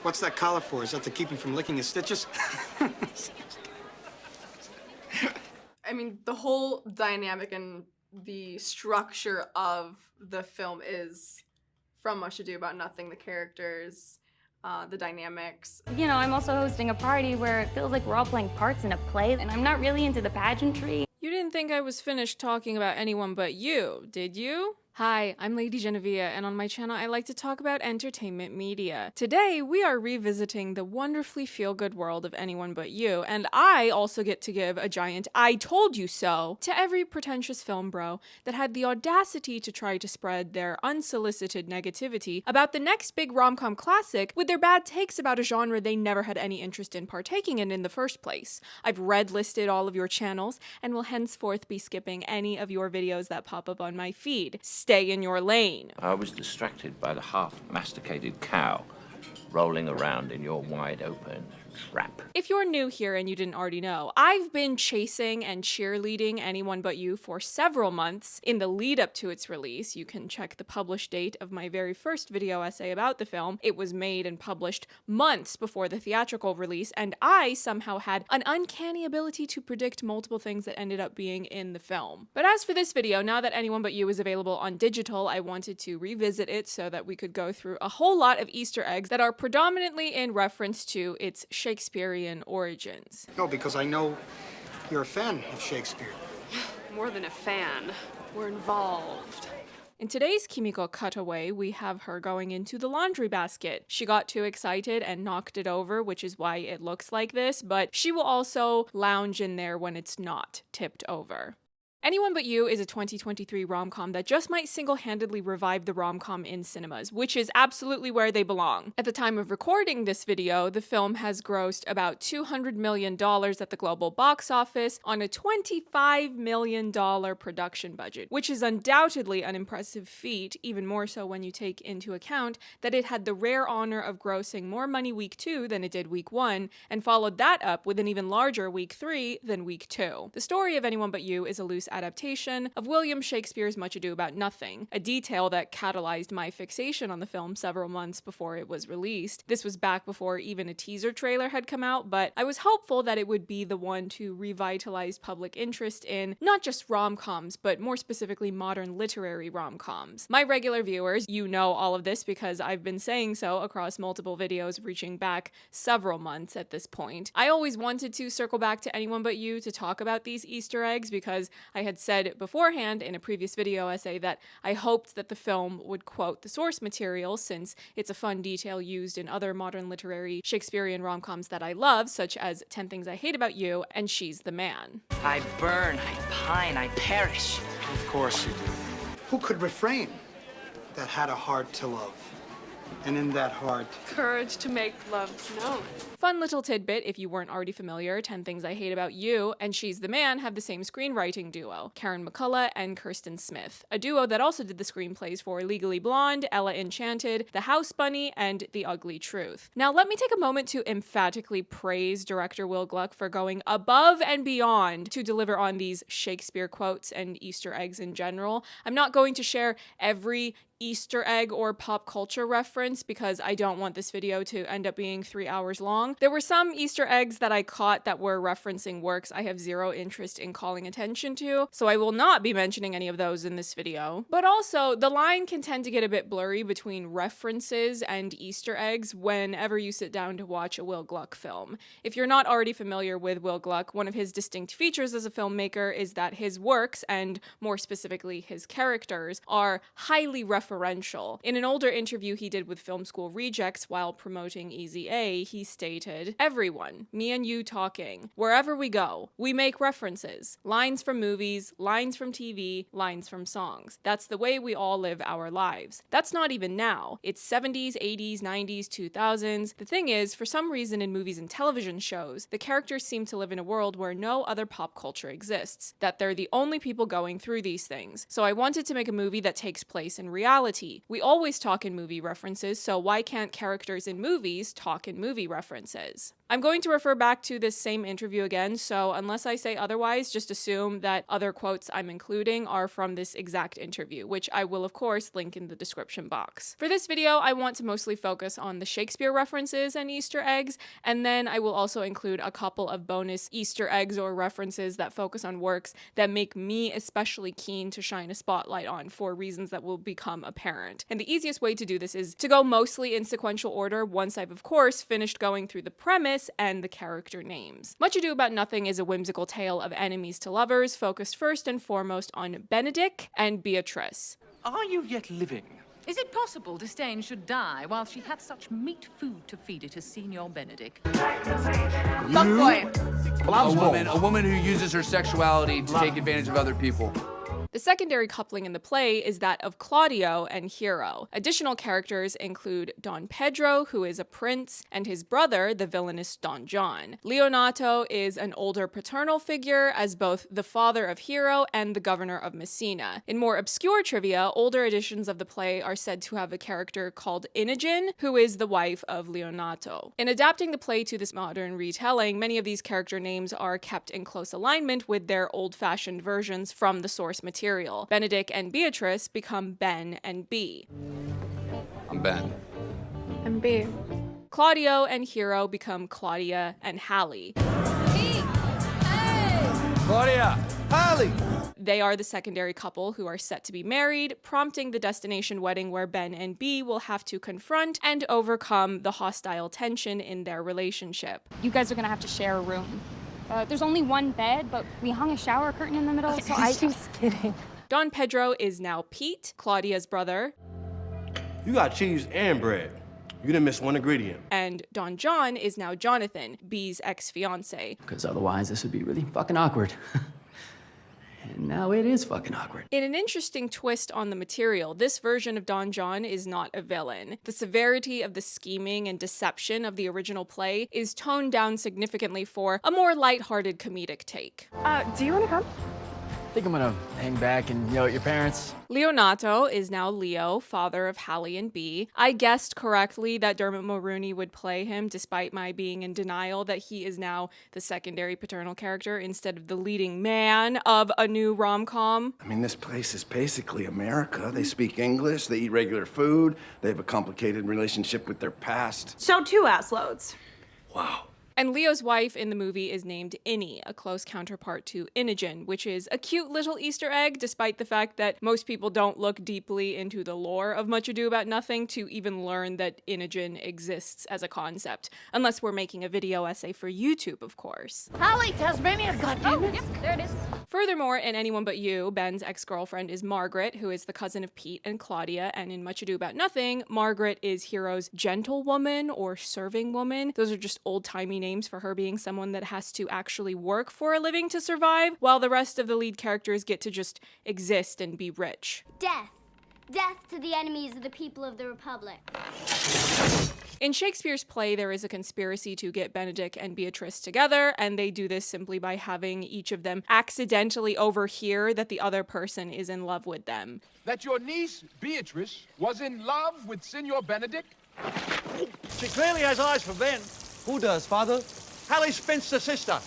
What's that collar for? Is that to keep him from licking his stitches? I mean, the whole dynamic and the structure of the film is from Much Ado About Nothing. The characters, the dynamics. You know, I'm also hosting a party where it feels like we're all playing parts in a play, and I'm not really into the pageantry. You didn't think I was finished talking about anyone but you, did you? Hi, I'm Lady Genevieve, and on my channel I like to talk about entertainment media. Today, we are revisiting the wonderfully feel-good world of Anyone But You, and I also get to give a giant "I told you so" to every pretentious film bro that had the audacity to try to spread their unsolicited negativity about the next big rom-com classic with their bad takes about a genre they never had any interest in partaking in the first place. I've red-listed all of your channels, and will henceforth be skipping any of your videos that pop up on my feed. Stay in your lane. I was distracted by the half-masticated cow rolling around in your wide-open trap. If you're new here and you didn't already know, I've been chasing and cheerleading Anyone But You for several months in the lead up to its release. You can check the published date of my very first video essay about the film. It was made and published months before the theatrical release, and I somehow had an uncanny ability to predict multiple things that ended up being in the film. But as for this video, now that Anyone But You is available on digital, I wanted to revisit it so that we could go through a whole lot of Easter eggs that are predominantly in reference to its Shakespearean origins. No, because I know you're a fan of Shakespeare. More than a fan, we're involved. In today's Kimiko cutaway, we have her going into the laundry basket. She got too excited and knocked it over, which is why it looks like this, but she will also lounge in there when it's not tipped over. Anyone But You is a 2023 rom-com that just might single-handedly revive the rom-com in cinemas, which is absolutely where they belong. At the time of recording this video, the film has grossed about $200 million at the global box office on a $25 million production budget, which is undoubtedly an impressive feat, even more so when you take into account that it had the rare honor of grossing more money week 2 than it did week 1, and followed that up with an even larger week 3 than week 2. The story of Anyone But You is a loose adaptation of William Shakespeare's Much Ado About Nothing, a detail that catalyzed my fixation on the film several months before it was released. This was back before even a teaser trailer had come out, but I was hopeful that it would be the one to revitalize public interest in not just rom-coms, but more specifically modern literary rom-coms. My regular viewers, you know all of this because I've been saying so across multiple videos reaching back several months at this point. I always wanted to circle back to Anyone But You to talk about these Easter eggs because I had said beforehand in a previous video essay that I hoped that the film would quote the source material, since it's a fun detail used in other modern literary Shakespearean rom-coms that I love, such as 10 Things I Hate About You and She's the Man. I burn, I pine, I perish. Of course you do. Who could refrain that had a heart to love? And in that heart, Courage to make love known. Fun little tidbit, if you weren't already familiar, 10 Things I Hate About You and She's the Man have the same screenwriting duo, Karen McCullough and Kirsten Smith, a duo that also did the screenplays for Legally Blonde, Ella Enchanted, The House Bunny, and The Ugly Truth. Now let me take a moment to emphatically praise director Will Gluck for going above and beyond to deliver on these Shakespeare quotes and Easter eggs in general. I'm not going to share every Easter egg or pop culture reference because I don't want this video to end up being 3 hours long. There were some Easter eggs that I caught that were referencing works I have zero interest in calling attention to, so I will not be mentioning any of those in this video. But also, the line can tend to get a bit blurry between references and Easter eggs whenever you sit down to watch a Will Gluck film. If you're not already familiar with Will Gluck, one of his distinct features as a filmmaker is that his works, and more specifically his characters, are highly referential. In an older interview he did with Film School Rejects while promoting Easy A, he stated, "Everyone, me and you talking, wherever we go, we make references. Lines from movies, lines from TV, lines from songs. That's the way we all live our lives. That's not even now. It's 70s, 80s, 90s, 2000s. The thing is, for some reason in movies and television shows, the characters seem to live in a world where no other pop culture exists, that they're the only people going through these things. So I wanted to make a movie that takes place in reality. We always talk in movie references, so why can't characters in movies talk in movie references?" I'm going to refer back to this same interview again, so unless I say otherwise, just assume that other quotes I'm including are from this exact interview, which I will of course link in the description box. For this video, I want to mostly focus on the Shakespeare references and Easter eggs, and then I will also include a couple of bonus Easter eggs or references that focus on works that make me especially keen to shine a spotlight on for reasons that will become apparent. And the easiest way to do this is to go mostly in sequential order once I've of course finished going through the premise and the character names. Much Ado About Nothing is a whimsical tale of enemies to lovers, focused first and foremost on Benedict and Beatrice. Are you yet living? Is it possible Disdain should die while she hath such meat food to feed it as Signor Benedict? Fuckboy. A woman who uses her sexuality to take advantage of other people. The secondary coupling in the play is that of Claudio and Hero. Additional characters include Don Pedro, who is a prince, and his brother, the villainous Don John. Leonato is an older paternal figure as both the father of Hero and the governor of Messina. In more obscure trivia, older editions of the play are said to have a character called Imogen, who is the wife of Leonato. In adapting the play to this modern retelling, many of these character names are kept in close alignment with their old-fashioned versions from the source material. Benedict and Beatrice become Ben and B. I'm Ben. And B. Claudio and Hero become Claudia and Hallie. Claudia! Holly! They are the secondary couple who are set to be married, prompting the destination wedding where Ben and B will have to confront and overcome the hostile tension in their relationship. You guys are gonna have to share a room. There's only one bed, but we hung a shower curtain in the middle, so She's kidding. Don Pedro is now Pete, Claudia's brother. You got cheese and bread. You didn't miss one ingredient. And Don John is now Jonathan, B's ex-fiance. Because otherwise this would be really fucking awkward. And now it is fucking awkward. In an interesting twist on the material, this version of Don John is not a villain. The severity of the scheming and deception of the original play is toned down significantly for a more lighthearted comedic take. Do you want to come? I think I'm gonna hang back and yell at your parents. Leonato is now Leo, father of Hallie and B. I guessed correctly that Dermot Mulroney would play him, despite my being in denial that he is now the secondary paternal character instead of the leading man of a new rom-com. I mean, this place is basically America. They speak English, they eat regular food, they have a complicated relationship with their past. So 2 ass loads. Wow. And Leo's wife in the movie is named Innie, a close counterpart to Imogen, which is a cute little Easter egg, despite the fact that most people don't look deeply into the lore of Much Ado About Nothing to even learn that Imogen exists as a concept, unless we're making a video essay for YouTube, of course. Holly, Tasmania, goddammit! Yep, there it is. Furthermore, in Anyone But You, Ben's ex-girlfriend is Margaret, who is the cousin of Pete and Claudia, and in Much Ado About Nothing, Margaret is Hero's gentlewoman or serving woman. Those are just old-timey names for her being someone that has to actually work for a living to survive, while the rest of the lead characters get to just exist and be rich. Death. Death to the enemies of the people of the Republic. In Shakespeare's play, there is a conspiracy to get Benedict and Beatrice together, and they do this simply by having each of them accidentally overhear that the other person is in love with them. That your niece, Beatrice, was in love with Signor Benedict? She clearly has eyes for Ben. Who does, Father? Hallie Spinster sister.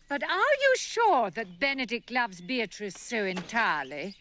But are you sure that Benedict loves Beatrice so entirely?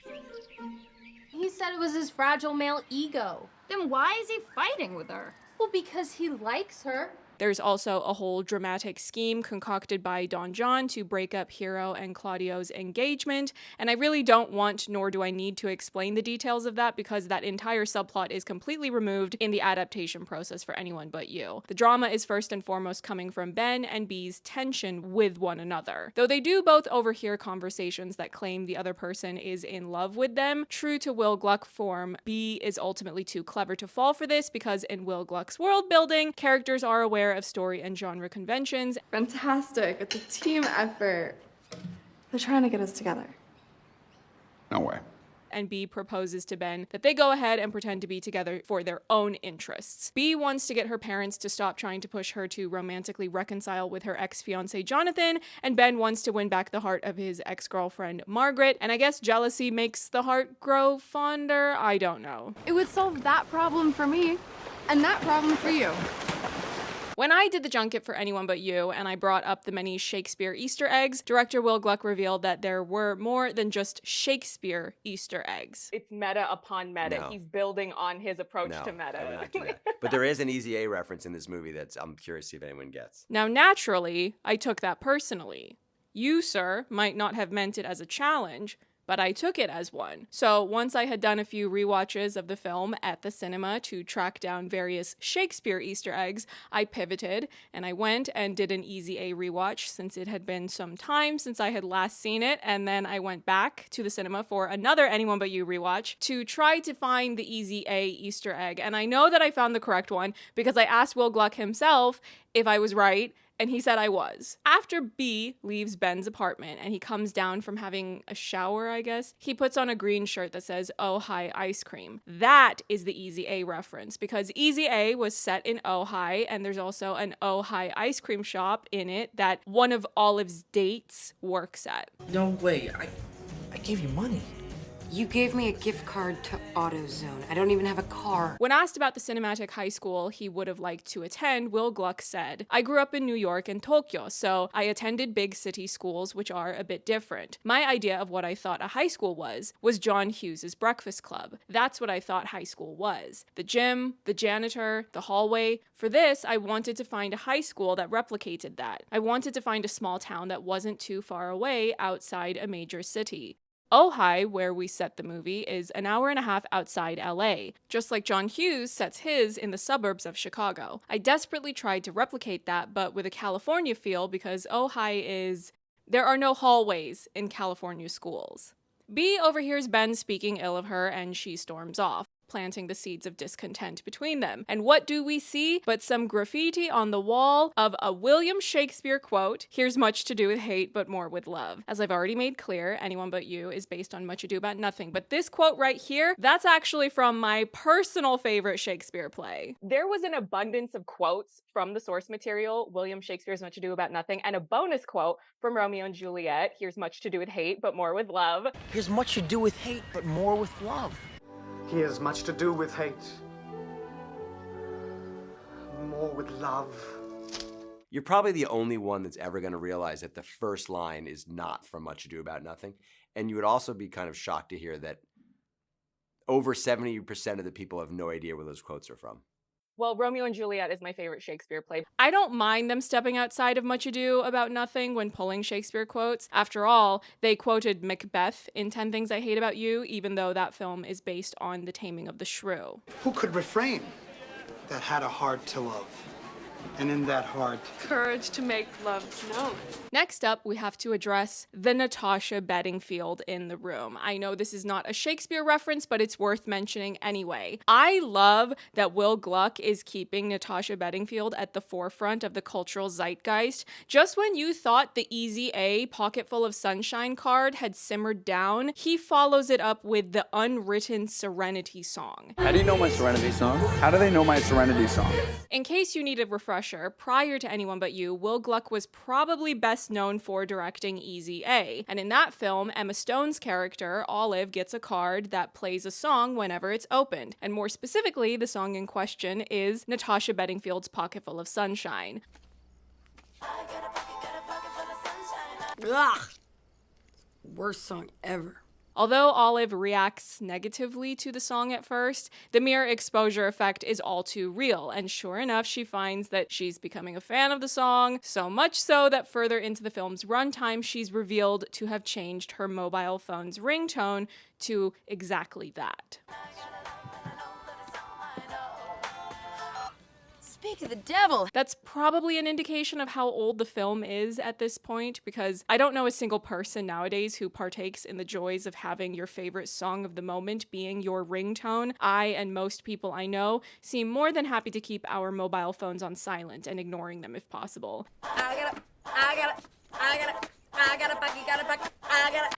He said it was his fragile male ego. Then why is he fighting with her? Well, because he likes her. There's also a whole dramatic scheme concocted by Don John to break up Hero and Claudio's engagement, and I really don't want, nor do I need to explain the details of that because that entire subplot is completely removed in the adaptation process for Anyone But You. The drama is first and foremost coming from Ben and B's tension with one another. Though they do both overhear conversations that claim the other person is in love with them, true to Will Gluck form, B is ultimately too clever to fall for this because in Will Gluck's world building, characters are aware of story and genre conventions. Fantastic. It's a team effort. They're trying to get us together. No way. And B proposes to Ben that they go ahead and pretend to be together for their own interests. B wants to get her parents to stop trying to push her to romantically reconcile with her ex-fiancé Jonathan, and Ben wants to win back the heart of his ex-girlfriend Margaret, and I guess jealousy makes the heart grow fonder? I don't know. It would solve that problem for me, and that problem for you. When I did the junket for Anyone But You and I brought up the many Shakespeare Easter eggs, director Will Gluck revealed that there were more than just Shakespeare Easter eggs. It's meta upon meta. No. He's building on his approach to meta. I would not do that. But there is an Easy A reference in this movie that I'm curious to see if anyone gets. Now, naturally, I took that personally. You, sir, might not have meant it as a challenge, but I took it as one. So once I had done a few rewatches of the film at the cinema to track down various Shakespeare Easter eggs, I pivoted and I went and did an Easy A rewatch since it had been some time since I had last seen it, and then I went back to the cinema for another Anyone But You rewatch to try to find the Easy A Easter egg. And I know that I found the correct one because I asked Will Gluck himself if I was right, and he said I was. After B leaves Ben's apartment and he comes down from having a shower, I guess, he puts on a green shirt that says, "Ojai Ice Cream." That is the Easy A reference because Easy A was set in Ojai, and there's also an Ojai ice cream shop in it that one of Olive's dates works at. No way. I gave you money. You gave me a gift card to AutoZone. I don't even have a car. When asked about the cinematic high school he would have liked to attend, Will Gluck said, "I grew up in New York and Tokyo, so I attended big city schools, which are a bit different. My idea of what I thought a high school was John Hughes's Breakfast Club. That's what I thought high school was. The gym, the janitor, the hallway. For this, I wanted to find a high school that replicated that. I wanted to find a small town that wasn't too far away outside a major city. Ojai, where we set the movie, is an hour and a half outside LA, just like John Hughes sets his in the suburbs of Chicago. I desperately tried to replicate that, but with a California feel because Ojai is... There are no hallways in California schools." B overhears Ben speaking ill of her and she storms off, planting the seeds of discontent between them. And what do we see but some graffiti on the wall of a William Shakespeare quote, "Here's much to do with hate, but more with love." As I've already made clear, Anyone But You is based on Much Ado About Nothing, but this quote right here, that's actually from my personal favorite Shakespeare play. There was an abundance of quotes from the source material, William Shakespeare's Much Ado About Nothing, and a bonus quote from Romeo and Juliet, "Here's much to do with hate, but more with love." Here's much to do with hate, but more with love. He has much to do with hate. More with love. You're probably the only one that's ever going to realize that the first line is not from Much Ado About Nothing. And you would also be kind of shocked to hear that over 70% of the people have no idea where those quotes are from. Well, Romeo and Juliet is my favorite Shakespeare play. I don't mind them stepping outside of Much Ado About Nothing when pulling Shakespeare quotes. After all, they quoted Macbeth in 10 Things I Hate About You, even though that film is based on The Taming of the Shrew. Who could refrain that had a heart to love? And in that heart, Courage to make love known. Next up, we have to address the Natasha Bedingfield in the room. I know this is not a Shakespeare reference, but it's worth mentioning anyway. I love that Will Gluck is keeping Natasha Bedingfield at the forefront of the cultural zeitgeist. Just when you thought the Easy A Pocketful of Sunshine card had simmered down, he follows it up with the unwritten Serenity song. How do you know my Serenity song? How do they know my Serenity song? In case you need a refresher, prior to Anyone But You, Will Gluck was probably best known for directing Easy A. And in that film, Emma Stone's character, Olive, gets a card that plays a song whenever it's opened. And more specifically, the song in question is Natasha Bedingfield's Pocketful of Sunshine. Ugh. Worst song ever. Although Olive reacts negatively to the song at first, the mere exposure effect is all too real, and sure enough, she finds that she's becoming a fan of the song, so much so that further into the film's runtime, she's revealed to have changed her mobile phone's ringtone to exactly that. Speak of the devil. That's probably an indication of how old the film is at this point, because I don't know a single person nowadays who partakes in the joys of having your favorite song of the moment being your ringtone. I and most people I know seem more than happy to keep our mobile phones on silent and ignoring them if possible. I got it.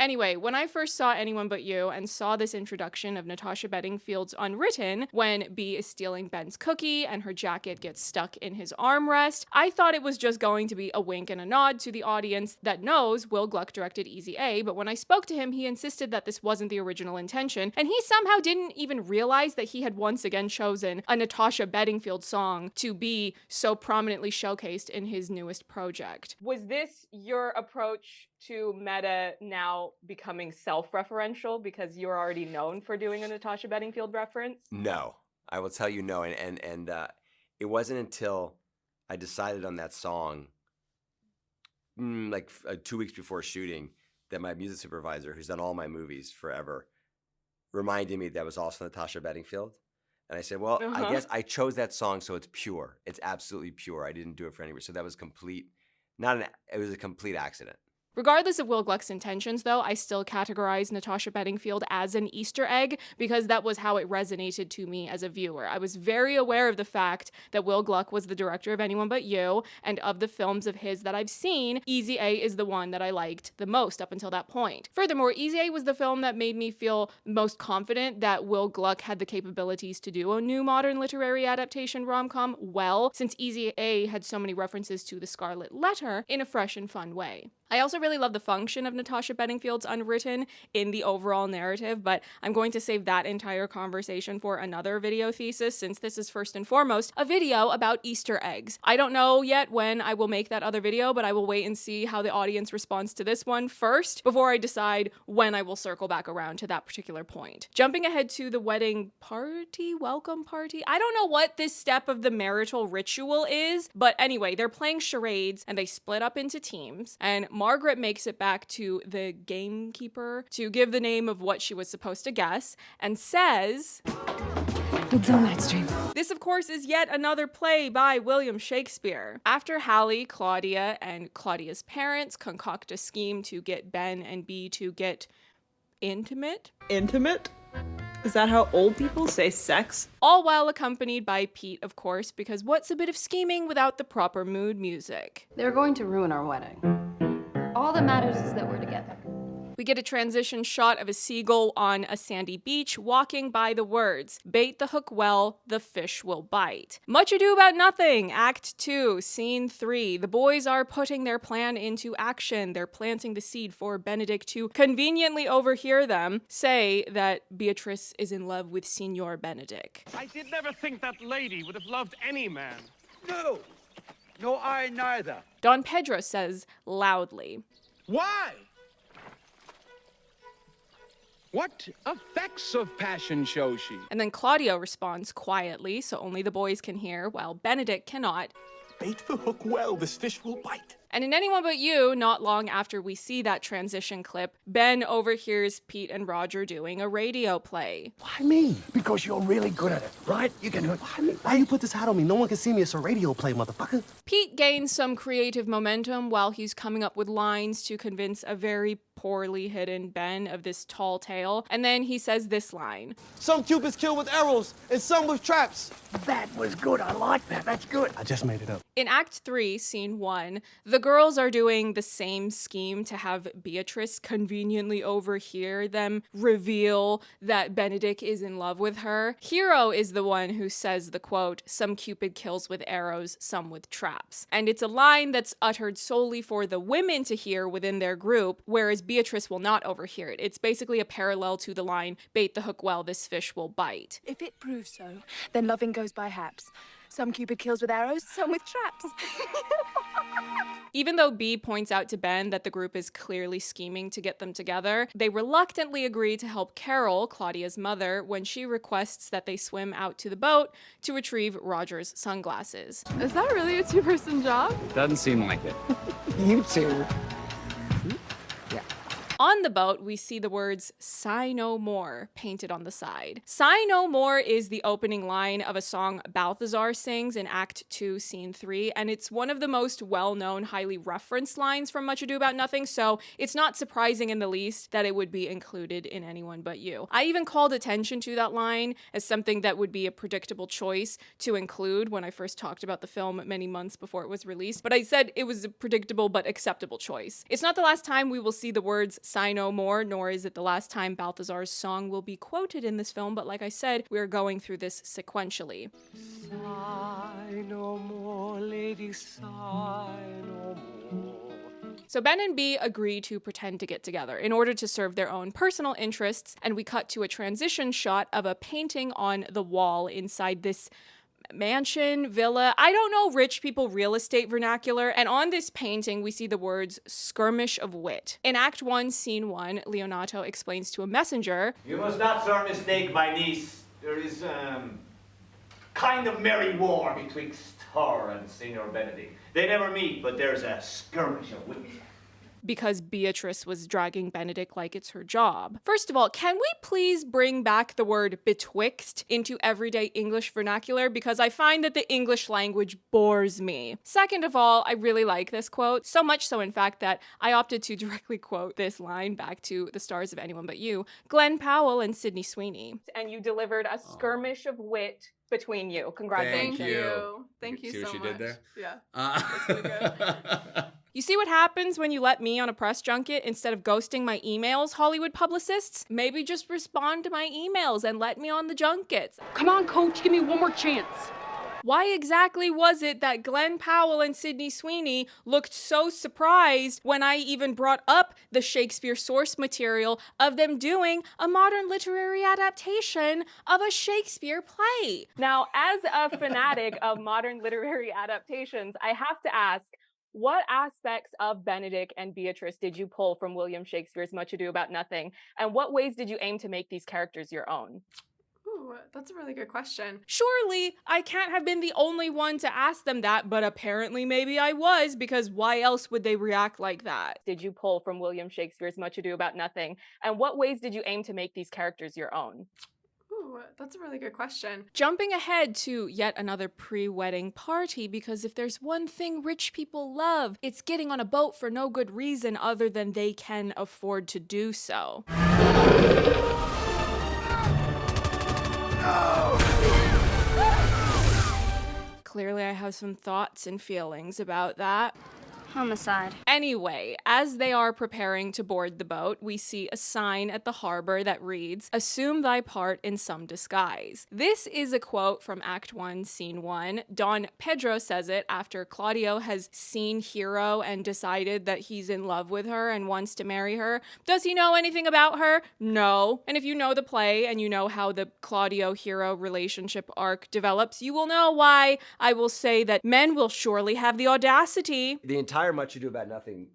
Anyway, when I first saw Anyone But You and saw this introduction of Natasha Bedingfield's Unwritten, when B is stealing Ben's cookie and her jacket gets stuck in his armrest, I thought it was just going to be a wink and a nod to the audience that knows Will Gluck directed Easy A, but when I spoke to him, he insisted that this wasn't the original intention, and he somehow didn't even realize that he had once again chosen a Natasha Bedingfield song to be so prominently showcased in his newest project. Was this your approach to meta now becoming self-referential because you're already known for doing a Natasha Bedingfield reference? No, I will tell you no. And it wasn't until I decided on that song, 2 weeks before shooting, that my music supervisor, who's done all my movies forever, reminded me that was also Natasha Bedingfield. And I said, well, I guess I chose that song so it's pure. It's absolutely pure. I didn't do it for any reason. So that was it was a complete accident. Regardless of Will Gluck's intentions, though, I still categorize Natasha Bedingfield as an Easter egg because that was how it resonated to me as a viewer. I was very aware of the fact that Will Gluck was the director of Anyone But You, and of the films of his that I've seen, Easy A is the one that I liked the most up until that point. Furthermore, Easy A was the film that made me feel most confident that Will Gluck had the capabilities to do a new modern literary adaptation rom-com well, since Easy A had so many references to the Scarlet Letter in a fresh and fun way. I also really love the function of Natasha Bedingfield's Unwritten in the overall narrative, but I'm going to save that entire conversation for another video thesis, since this is first and foremost a video about Easter eggs. I don't know yet when I will make that other video, but I will wait and see how the audience responds to this one first before I decide when I will circle back around to that particular point. Jumping ahead to the wedding party, welcome party. I don't know what this step of the marital ritual is, but anyway, they're playing charades and they split up into teams, and Margaret makes it back to the gamekeeper to give the name of what she was supposed to guess and says, Midnight Stream. This, of course, is yet another play by William Shakespeare. After Hallie, Claudia, and Claudia's parents concoct a scheme to get Ben and B to get intimate. Intimate? Is that how old people say sex? All while accompanied by Pete, of course, because what's a bit of scheming without the proper mood music? They're going to ruin our wedding. All that matters is that we're together. We get a transition shot of a seagull on a sandy beach walking by the words, "Bait the hook well, the fish will bite." Much Ado About Nothing, Act 2, Scene 3. The boys are putting their plan into action. They're planting the seed for Benedict to conveniently overhear them say that Beatrice is in love with Signor Benedict. I did never think that lady would have loved any man. No, nor I neither. Don Pedro says loudly, Why? What effects of passion shows she? and then Claudio responds quietly so only the boys can hear, while Benedict cannot. Bait the hook well, this fish will bite. And in Anyone But You, not long after we see that transition clip, Ben overhears Pete and Roger doing a radio play. Why me? Because you're really good at it, right? You can do it. Why me? Why you put this hat on me? No one can see me. It's a radio play, motherfucker. Pete gains some creative momentum while he's coming up with lines to convince a very poorly hidden Ben of this tall tale. And then he says this line. Some cupids kill with arrows and some with traps. That was good. I like that. That's good. I just made it up. In Act 3, Scene 1, the girls are doing the same scheme to have Beatrice conveniently overhear them reveal that Benedict is in love with her. Hero is the one who says the quote, "Some cupid kills with arrows, some with traps." And it's a line that's uttered solely for the women to hear within their group, whereas Beatrice will not overhear it. It's basically a parallel to the line, "Bait the hook well, this fish will bite." If it proves so, then loving goes by haps. Some cupid kills with arrows, some with traps. Even though B points out to Ben that the group is clearly scheming to get them together, they reluctantly agree to help Carol, Claudia's mother, when she requests that they swim out to the boat to retrieve Roger's sunglasses. Is that really a two-person job? Doesn't seem like it. You too. On the boat, we see the words "Sigh No More" painted on the side. "Sigh No More" is the opening line of a song Balthazar sings in Act 2, Scene 3, and it's one of the most well-known, highly referenced lines from Much Ado About Nothing, so it's not surprising in the least that it would be included in Anyone But You. I even called attention to that line as something that would be a predictable choice to include when I first talked about the film many months before it was released, but I said it was a predictable but acceptable choice. It's not the last time we will see the words sigh no more, nor is it the last time Balthazar's song will be quoted in this film, but like I said, we're going through this sequentially. Sigh no more, lady, sigh no more. So Ben and B agree to pretend to get together in order to serve their own personal interests, and we cut to a transition shot of a painting on the wall inside this mansion, villa, I don't know rich people real estate vernacular, and on this painting we see the words skirmish of wit. In Act 1, Scene 1, Leonato explains to a messenger, "You must not, sir, mistake my niece. There is, kind of merry war betwixt her and Signor Benedict. They never meet, but there's a skirmish of wit." because Beatrice was dragging Benedict like it's her job. First of all, can we please bring back the word betwixt into everyday English vernacular, because I find that the English language bores me. Second of all, I really like this quote, so much so in fact that I opted to directly quote this line back to the stars of Anyone But You, Glen Powell and Sydney Sweeney. And you delivered a skirmish of wit between you. Congratulations. Thank you. Thank you See so what she much. did there? Yeah. That's pretty good. You see what happens when you let me on a press junket instead of ghosting my emails, Hollywood publicists? Maybe just respond to my emails and let me on the junkets. Come on, coach, give me one more chance. Why exactly was it that Glen Powell and Sydney Sweeney looked so surprised when I even brought up the Shakespeare source material of them doing a modern literary adaptation of a Shakespeare play? Now, as a fanatic of modern literary adaptations, I have to ask, what aspects of Benedict and Beatrice did you pull from William Shakespeare's Much Ado About Nothing? And what ways did you aim to make these characters your own? Ooh, that's a really good question. Surely, I can't have been the only one to ask them that, but apparently maybe I was, because why else would they react like that? Did you pull from William Shakespeare's Much Ado About Nothing? And what ways did you aim to make these characters your own? Ooh, that's a really good question. Jumping ahead to yet another pre-wedding party, because if there's one thing rich people love, it's getting on a boat for no good reason other than they can afford to do so. Clearly, I have some thoughts and feelings about that. Homicide. Anyway, as they are preparing to board the boat, we see a sign at the harbor that reads, "Assume thy part in some disguise." This is a quote from Act 1, Scene 1. Don Pedro says it after Claudio has seen Hero and decided that he's in love with her and wants to marry her. Does he know anything about her? No. And if you know the play and you know how the Claudio-Hero relationship arc develops, you will know why I will say that men will surely have the audacity. The entire Much Ado About Nothing,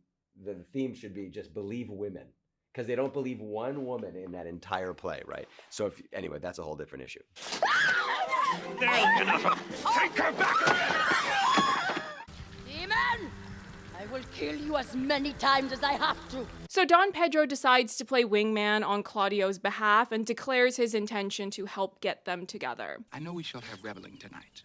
the theme should be just believe women, because they don't believe one woman in that entire play, right? So anyway, that's a whole different issue. There's enough. Take her back! Demon! I will kill you as many times as I have to. So Don Pedro decides to play wingman on Claudio's behalf and declares his intention to help get them together. I know we shall have reveling tonight.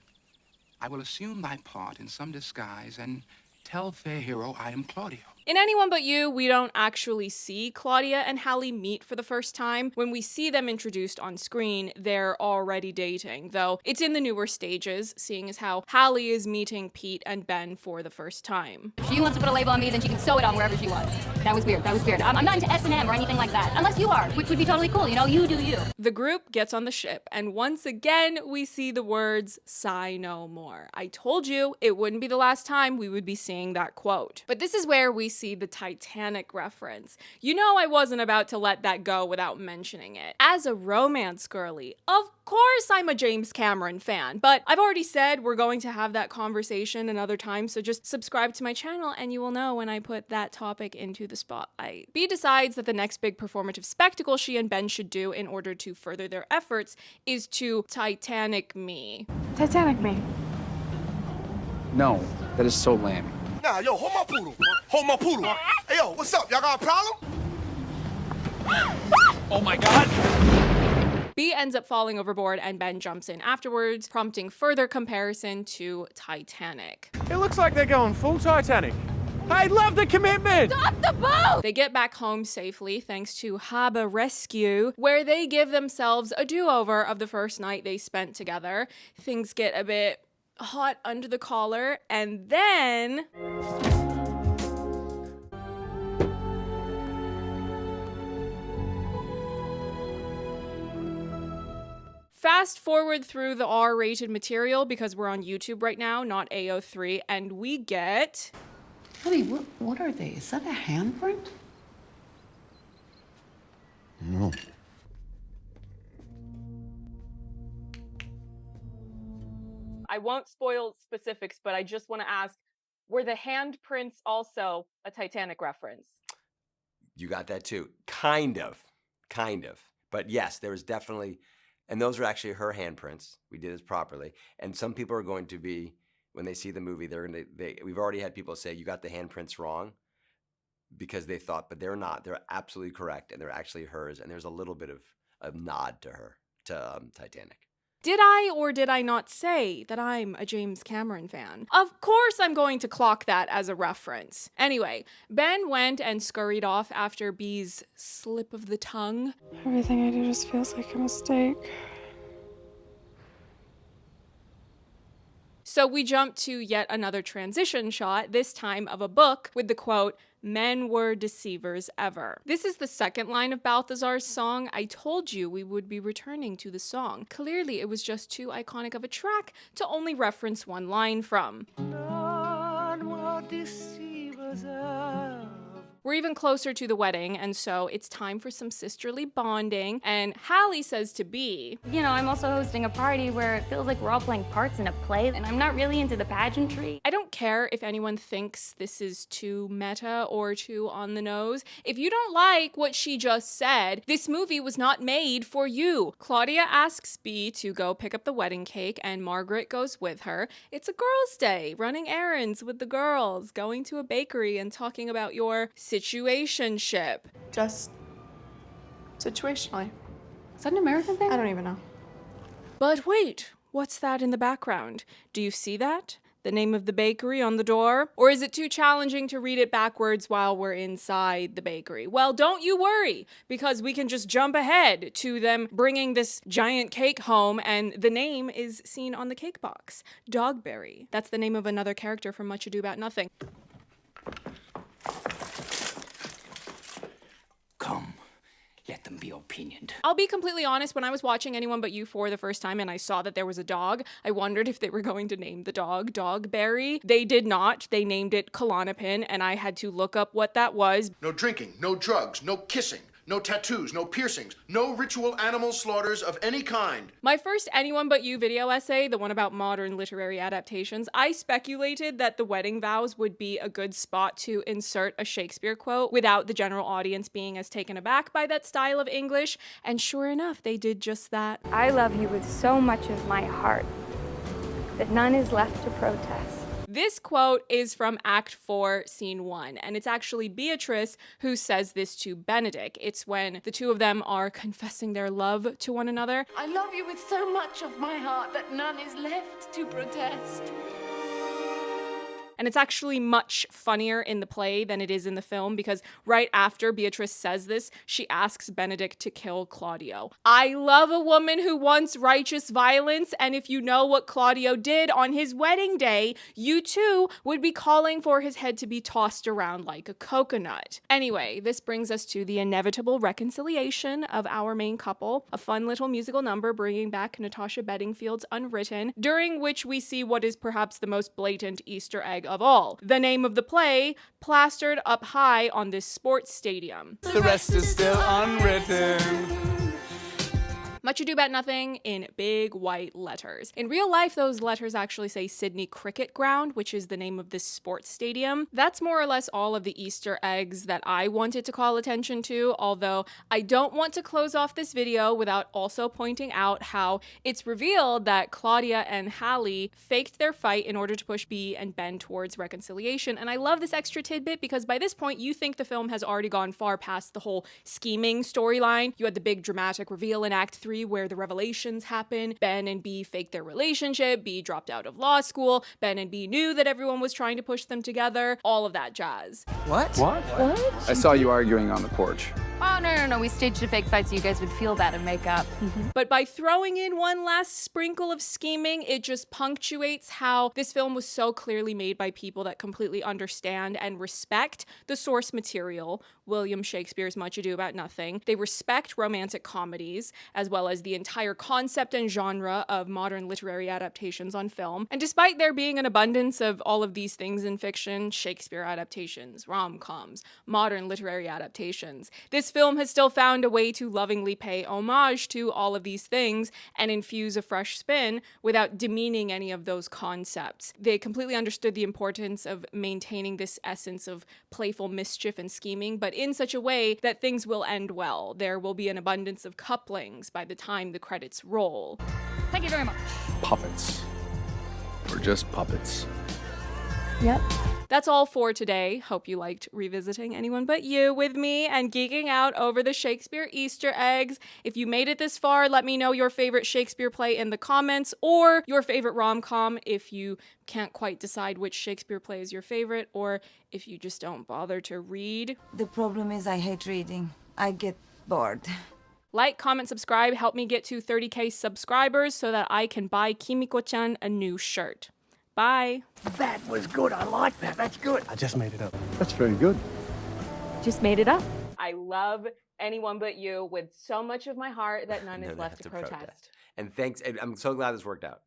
I will assume thy part in some disguise and tell fair Hero I am Claudio. In Anyone But You, we don't actually see Claudia and Hallie meet for the first time. When we see them introduced on screen, they're already dating, though it's in the newer stages, seeing as how Hallie is meeting Pete and Ben for the first time. If she wants to put a label on me, then she can sew it on wherever she wants. That was weird. I'm not into S&M or anything like that. Unless you are, which would be totally cool. You know, you do you. The group gets on the ship, and once again, we see the words, "Sigh no more." I told you it wouldn't be the last time we would be seeing that quote. But this is where we see the Titanic reference. You know I wasn't about to let that go without mentioning it. As a romance girly, of course I'm a James Cameron fan, but I've already said we're going to have that conversation another time, so just subscribe to my channel and you will know when I put that topic into the spotlight. Bea decides that the next big performative spectacle she and Ben should do in order to further their efforts is to Titanic me. Titanic me. No, that is so lame. Nah, yo, hold my poodle. Hold my poodle. Hey, yo, what's up? Y'all got a problem? Oh my God! Bea ends up falling overboard and Ben jumps in afterwards, prompting further comparison to Titanic. It looks like they're going full Titanic. I love the commitment! Stop the boat! They get back home safely thanks to Harbor Rescue, where they give themselves a do-over of the first night they spent together. Things get a bit hot under the collar, and then fast forward through the R-rated material because we're on YouTube right now, not AO3, and we get... Honey, what are they? Is that a handprint? No. I won't spoil specifics, but I just want to ask, were the handprints also a Titanic reference? You got that too. Kind of. But yes, there was definitely, and those are actually her handprints. We did this properly. And some people are going to be, when they see the movie, we've already had people say, you got the handprints wrong, because they thought, but they're not. They're absolutely correct, and they're actually hers. And there's a little bit of a nod to her, to Titanic. Did I or did I not say that I'm a James Cameron fan? Of course I'm going to clock that as a reference. Anyway, Ben went and scurried off after B's slip of the tongue. Everything I do just feels like a mistake. So we jump to yet another transition shot, this time of a book with the quote, "Men were deceivers ever." This is the second line of Balthazar's song. I told you we would be returning to the song. Clearly it was just too iconic of a track to only reference one line from. None were deceivers ever. We're even closer to the wedding, and so it's time for some sisterly bonding, and Hallie says to B, You know, I'm also hosting a party where it feels like we're all playing parts in a play, and I'm not really into the pageantry. I don't care if anyone thinks this is too meta or too on the nose. If you don't like what she just said, this movie was not made for you. Claudia asks B to go pick up the wedding cake, and Margaret goes with her. It's a girls' day, running errands with the girls, going to a bakery and talking about your situationship. Just situationally. Is that an American thing? I don't even know. But wait, what's that in the background? Do you see that? The name of the bakery on the door? Or is it too challenging to read it backwards while we're inside the bakery? Well, don't you worry, because we can just jump ahead to them bringing this giant cake home, and the name is seen on the cake box. Dogberry. That's the name of another character from Much Ado About Nothing. Come, let them be opinioned. I'll be completely honest, when I was watching Anyone But You for the first time and I saw that there was a dog, I wondered if they were going to name the dog Dogberry. They did not. They named it Klonopin, and I had to look up what that was. No drinking, no drugs, no kissing, no tattoos, no piercings, no ritual animal slaughters of any kind. My first Anyone But You video essay, the one about modern literary adaptations, I speculated that the wedding vows would be a good spot to insert a Shakespeare quote without the general audience being as taken aback by that style of English, and sure enough, they did just that. I love you with so much of my heart that none is left to protest. This quote is from Act 4, Scene 1, and it's actually Beatrice who says this to Benedict. It's when the two of them are confessing their love to one another. I love you with so much of my heart that none is left to protest. And it's actually much funnier in the play than it is in the film, because right after Beatrice says this, she asks Benedict to kill Claudio. I love a woman who wants righteous violence, and if you know what Claudio did on his wedding day, you too would be calling for his head to be tossed around like a coconut. Anyway, this brings us to the inevitable reconciliation of our main couple, a fun little musical number bringing back Natasha Bedingfield's Unwritten, during which we see what is perhaps the most blatant Easter egg of all. The name of the play, plastered up high on this sports stadium. The rest is still unwritten. Much Ado About Nothing in big white letters. In real life, those letters actually say Sydney Cricket Ground, which is the name of this sports stadium. That's more or less all of the Easter eggs that I wanted to call attention to, although I don't want to close off this video without also pointing out how it's revealed that Claudia and Hallie faked their fight in order to push B and Ben towards reconciliation. And I love this extra tidbit because by this point, you think the film has already gone far past the whole scheming storyline. You had the big dramatic reveal in Act 3 where the revelations happen. Ben and B faked their relationship. B dropped out of law school. Ben and B knew that everyone was trying to push them together. All of that jazz. What? I saw you arguing on the porch. Oh, no. We staged a fake fight so you guys would feel bad and make up. But by throwing in one last sprinkle of scheming, it just punctuates how this film was so clearly made by people that completely understand and respect the source material, William Shakespeare's Much Ado About Nothing. They respect romantic comedies, as well well as the entire concept and genre of modern literary adaptations on film. And despite there being an abundance of all of these things in fiction, Shakespeare adaptations, rom-coms, modern literary adaptations, this film has still found a way to lovingly pay homage to all of these things and infuse a fresh spin without demeaning any of those concepts. They completely understood the importance of maintaining this essence of playful mischief and scheming, but in such a way that things will end well. There will be an abundance of couplings by the time the credits roll. Thank you very much. Puppets. We're just puppets. Yep. That's all for today. Hope you liked revisiting Anyone But You with me and geeking out over the Shakespeare Easter eggs. If you made it this far, let me know your favorite Shakespeare play in the comments, or your favorite rom-com if you can't quite decide which Shakespeare play is your favorite, or if you just don't bother to read. The problem is I hate reading. I get bored. Like, comment, subscribe, help me get to 30K subscribers so that I can buy Kimiko-chan a new shirt. Bye. That was good. I like that. That's good. I just made it up. That's very good. Just made it up. I love Anyone But You with so much of my heart that none is left to protest. And thanks. I'm so glad this worked out.